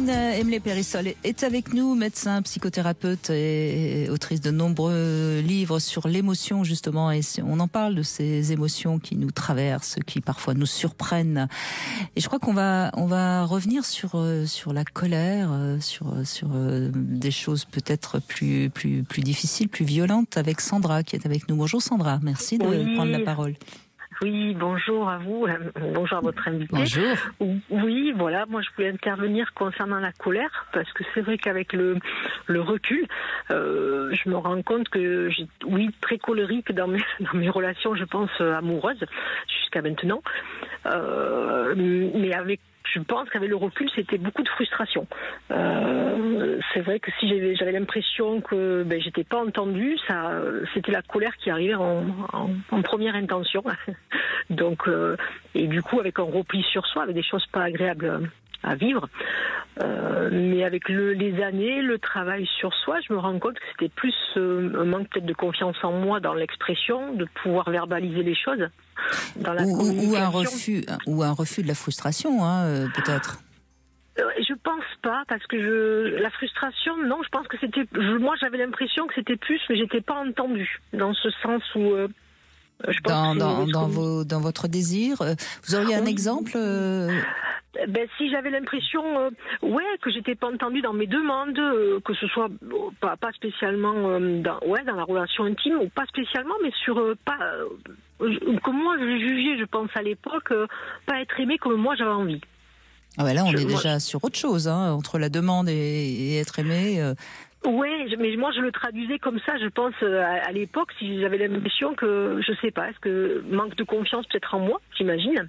Catherine Emlé-Périssol est avec nous, médecin, psychothérapeute et autrice de nombreux livres sur l'émotion justement. Et on en parle de ces émotions qui nous traversent, qui parfois nous surprennent. Et je crois qu'on va revenir sur la colère, sur des choses peut-être plus difficiles, plus violentes, avec Sandra qui est avec nous. Bonjour Sandra, merci de prendre la parole. Oui, bonjour à vous, bonjour à votre invité. Bonjour. Oui, voilà, moi je voulais intervenir concernant la colère, parce que c'est vrai qu'avec le recul, je me rends compte que j'ai, très colérique dans mes relations, je pense, amoureuses, jusqu'à maintenant. Mais je pense qu'avec le recul, c'était beaucoup de frustration. C'est vrai que si j'avais l'impression que j'étais pas entendue, c'était la colère qui arrivait en première intention. Donc, et du coup, avec un repli sur soi, avec des choses pas agréables à vivre. Mais avec les années, le travail sur soi, je me rends compte que c'était plus un manque peut-être de confiance en moi dans l'expression, de pouvoir verbaliser les choses. Dans la communication. ou un refus de la frustration, peut-être. Je pense pas, parce que la frustration, non, je pense que c'était, moi j'avais l'impression que c'était plus, mais j'étais pas entendue, dans ce sens où je pense dans votre désir. Vous auriez un exemple si j'avais l'impression, que j'étais pas entendue dans mes demandes, que ce soit pas spécialement dans la relation intime, ou pas spécialement, mais sur comme moi je jugeais, je pense à l'époque, pas être aimée comme moi j'avais envie. Ah là, on est déjà sur autre chose, entre la demande et être aimé. Mais moi je le traduisais comme ça, je pense, à l'époque, si j'avais l'impression que, je sais pas, est-ce que manque de confiance peut-être en moi, j'imagine.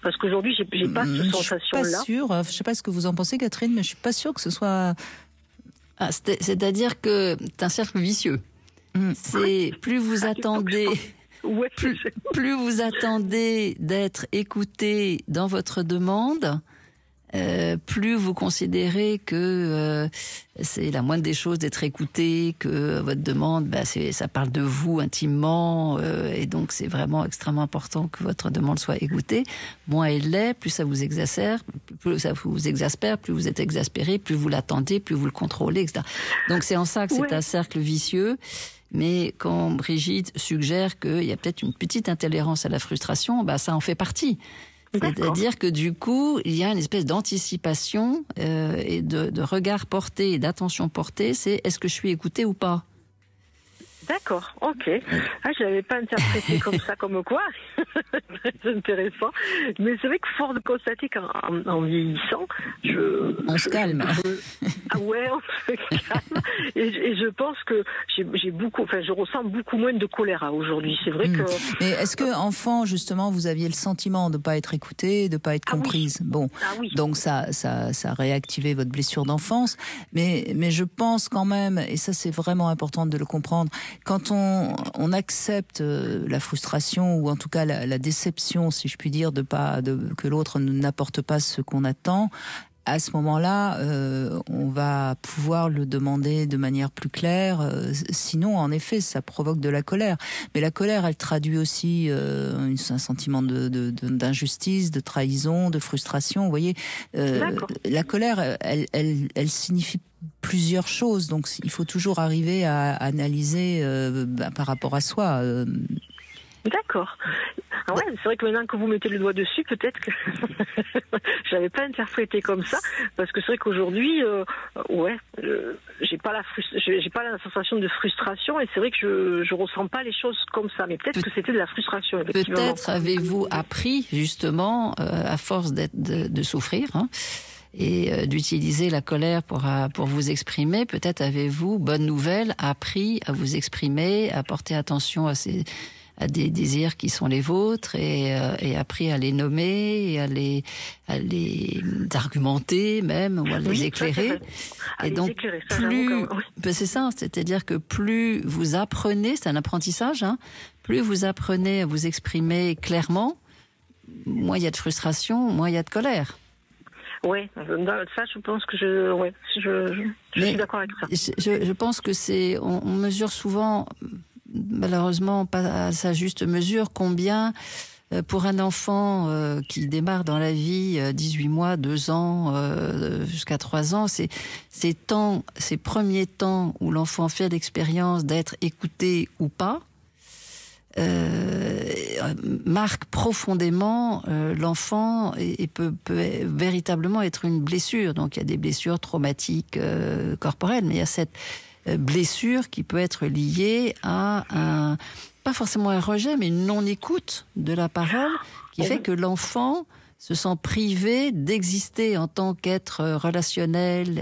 Parce qu'aujourd'hui, j'ai pas cette sensation-là. Je suis pas sûre. Je sais pas ce que vous en pensez, Catherine, mais je suis pas sûre que ce soit. C'est-à-dire que c'est un cercle vicieux. C'est plus vous attendez. Plus vous attendez d'être écouté dans votre demande, plus vous considérez que c'est la moindre des choses d'être écouté, que votre demande, ça parle de vous intimement, et donc c'est vraiment extrêmement important que votre demande soit écoutée. Moins elle l'est, plus ça vous exaspère, plus vous êtes exaspéré, plus vous l'attendez, plus vous le contrôlez, etc. Donc c'est en ça que c'est un cercle vicieux. Mais quand Brigitte suggère qu'il y a peut-être une petite intolérance à la frustration, ça en fait partie. C'est-à-dire que du coup, il y a une espèce d'anticipation et de regard porté et d'attention portée, c'est est-ce que je suis écoutée ou pas ? D'accord, ok. Je l'avais pas interprété comme ça, comme quoi. C'est intéressant. Mais c'est vrai que fort de constater qu'en vieillissant, on se calme. On se calme. Et je pense que je ressens beaucoup moins de colère aujourd'hui. C'est vrai que. Mais est-ce que enfant, justement, vous aviez le sentiment de pas être écoutée, de pas être comprise ? Oui. Bon, donc ça a réactivé votre blessure d'enfance. Mais je pense quand même, et ça c'est vraiment important de le comprendre. Quand on accepte la frustration, ou en tout cas la déception, si je puis dire, que l'autre n'apporte pas ce qu'on attend, à ce moment-là, on va pouvoir le demander de manière plus claire. Sinon, en effet, ça provoque de la colère. Mais la colère, elle traduit aussi un sentiment d'injustice, de trahison, de frustration. Vous voyez, la colère, elle signifie plusieurs choses. Donc, il faut toujours arriver à analyser par rapport à soi. D'accord. C'est vrai que maintenant que vous mettez le doigt dessus, peut-être que je l'avais pas interprété comme ça, parce que c'est vrai qu'aujourd'hui, j'ai pas la sensation de frustration, et c'est vrai que je ressens pas les choses comme ça, mais peut-être que c'était de la frustration. Peut-être avez-vous appris justement, à force de souffrir, et d'utiliser la colère pour vous exprimer, peut-être avez-vous, bonne nouvelle, appris à vous exprimer, à porter attention à des désirs qui sont les vôtres, et appris à les nommer, et à les argumenter même, ou à les éclairer. Et donc, c'est ça, c'est-à-dire que plus vous apprenez, c'est un apprentissage, plus vous apprenez à vous exprimer clairement, moins il y a de frustration, moins il y a de colère. Oui, ça, je pense que je suis d'accord avec ça. Je pense que on mesure souvent, malheureusement pas à sa juste mesure, combien pour un enfant qui démarre dans la vie 18 mois, 2 ans, jusqu'à 3 ans, ces premiers temps où l'enfant fait l'expérience d'être écouté ou pas, marque profondément l'enfant et peut véritablement être une blessure. Donc il y a des blessures traumatiques corporelles, mais il y a cette blessure qui peut être liée à pas forcément un rejet, mais une non-écoute de la parole qui fait que l'enfant se sent privé d'exister en tant qu'être relationnel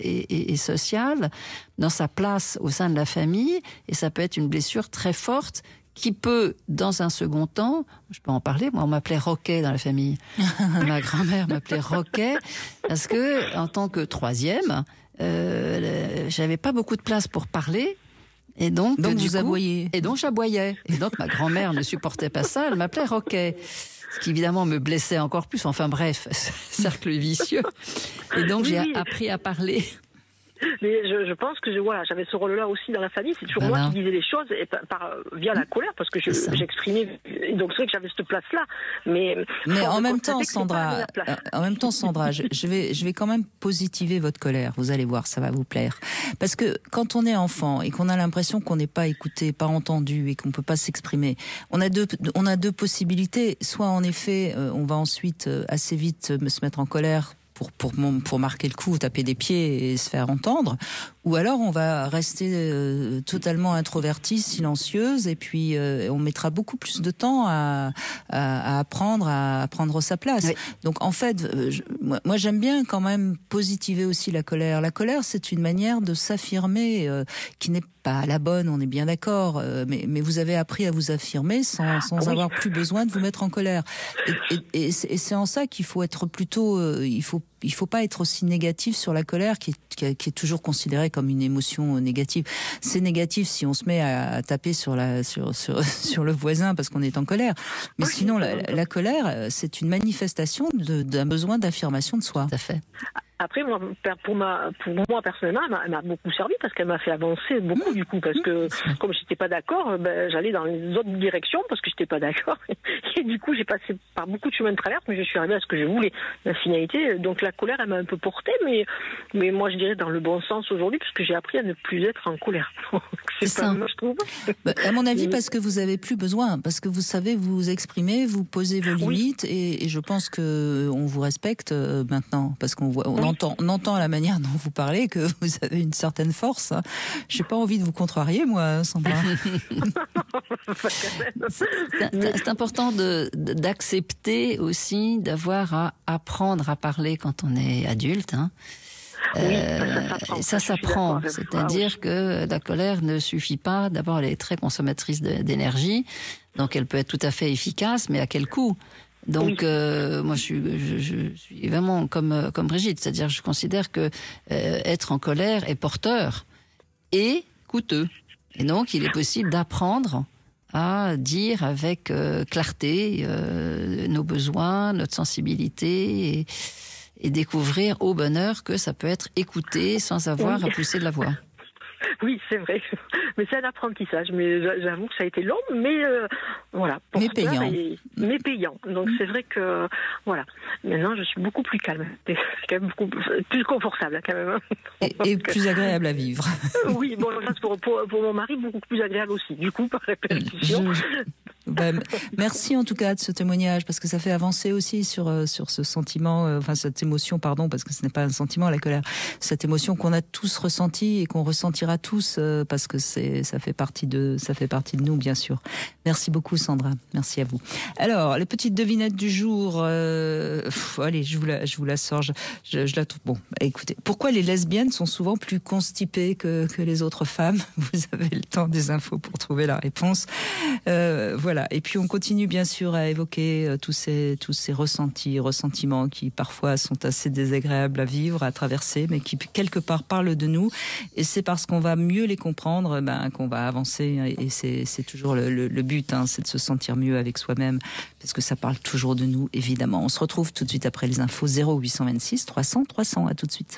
et social dans sa place au sein de la famille, et ça peut être une blessure très forte qui peut, dans un second temps, je peux en parler, moi on m'appelait Roquet dans la famille. Ma grand-mère m'appelait Roquet parce que, en tant que troisième, j'avais pas beaucoup de place pour parler. Et donc vous aboyez. Et donc j'aboyais. Et donc ma grand-mère ne supportait pas ça, elle m'appelait Roquet. Ce qui évidemment me blessait encore plus. Enfin bref, cercle vicieux. Et donc j'ai appris à parler. Mais je pense que j'avais ce rôle-là aussi dans la famille. C'est toujours moi qui disais les choses via la colère, parce que j'exprimais. Donc c'est vrai que j'avais cette place-là. Mais en même temps, Sandra, je vais quand même positiver votre colère. Vous allez voir, ça va vous plaire. Parce que quand on est enfant et qu'on a l'impression qu'on n'est pas écouté, pas entendu et qu'on peut pas s'exprimer, on a deux possibilités. Soit en effet, on va ensuite assez vite se mettre en colère pour marquer le coup, taper des pieds et se faire entendre, ou alors on va rester totalement introvertie, silencieuse, et puis on mettra beaucoup plus de temps à apprendre à prendre sa place. Oui. Donc en fait, moi j'aime bien quand même positiver aussi la colère. La colère, c'est une manière de s'affirmer qui n'est pas la bonne, on est bien d'accord, mais vous avez appris à vous affirmer sans avoir plus besoin de vous mettre en colère. Et c'est en ça qu'il faut être plutôt, il faut pas être aussi négatif sur la colère qui est toujours considérée comme une émotion négative. C'est négatif si on se met à taper sur le voisin parce qu'on est en colère. Mais sinon, la colère, c'est une manifestation d'un besoin d'affirmation de soi. Tout à fait. Après, pour moi personnellement, elle m'a beaucoup servi parce qu'elle m'a fait avancer beaucoup du coup. Parce que comme j'étais pas d'accord, j'allais dans les autres directions parce que j'étais pas d'accord. Et du coup, j'ai passé par beaucoup de chemins de traverse, mais je suis arrivée à ce que je voulais. La finalité, donc la colère, elle m'a un peu portée, mais moi je dirais dans le bon sens aujourd'hui, puisque j'ai appris à ne plus être en colère. C'est ça. Moi, je trouve. À mon avis, parce que vous avez plus besoin, parce que vous savez vous exprimer, vous posez vos limites, et je pense que on vous respecte maintenant, parce qu'on voit. On entend à la manière dont vous parlez que vous avez une certaine force. J'ai pas envie de vous contrarier, moi, Sandra. C'est important d'accepter aussi d'avoir à apprendre à parler quand on est adulte. Hein. Ça s'apprend. C'est-à-dire que la colère ne suffit pas. D'abord, elle est très consommatrice d'énergie, donc elle peut être tout à fait efficace, mais à quel coût ? Donc, moi, je suis vraiment comme Brigitte, c'est-à-dire je considère que être en colère est porteur et coûteux. Et donc, il est possible d'apprendre à dire avec clarté nos besoins, notre sensibilité et découvrir au bonheur que ça peut être écouté sans avoir à pousser de la voix. Oui, c'est vrai. Mais c'est un apprentissage. Mais j'avoue que ça a été long, mais voilà. Mais payant. Mais payant. Donc c'est vrai que voilà. Maintenant, je suis beaucoup plus calme. C'est quand même beaucoup plus confortable quand même. Et plus agréable à vivre. Oui, bon, ça pour mon mari, beaucoup plus agréable aussi. Du coup, par répétition. Merci en tout cas de ce témoignage, parce que ça fait avancer aussi sur ce sentiment, cette émotion, pardon, parce que ce n'est pas un sentiment, la colère, cette émotion qu'on a tous ressentie et qu'on ressentira tous, parce que ça fait partie de nous, bien sûr. Merci beaucoup, Sandra. Merci à vous. Alors, les petites devinettes du jour. Allez, je vous la sors. Je la trouve. Bon, écoutez, pourquoi les lesbiennes sont souvent plus constipées que les autres femmes? Vous avez le temps des infos pour trouver la réponse. Voilà. Et puis on continue bien sûr à évoquer tous ces ressentiments qui parfois sont assez désagréables à vivre, à traverser, mais qui quelque part parlent de nous. Et c'est parce qu'on va mieux les comprendre, qu'on va avancer. Et c'est toujours le but, hein, c'est de se sentir mieux avec soi-même, parce que ça parle toujours de nous, évidemment. On se retrouve tout de suite après les infos. 0826 300 300. À tout de suite.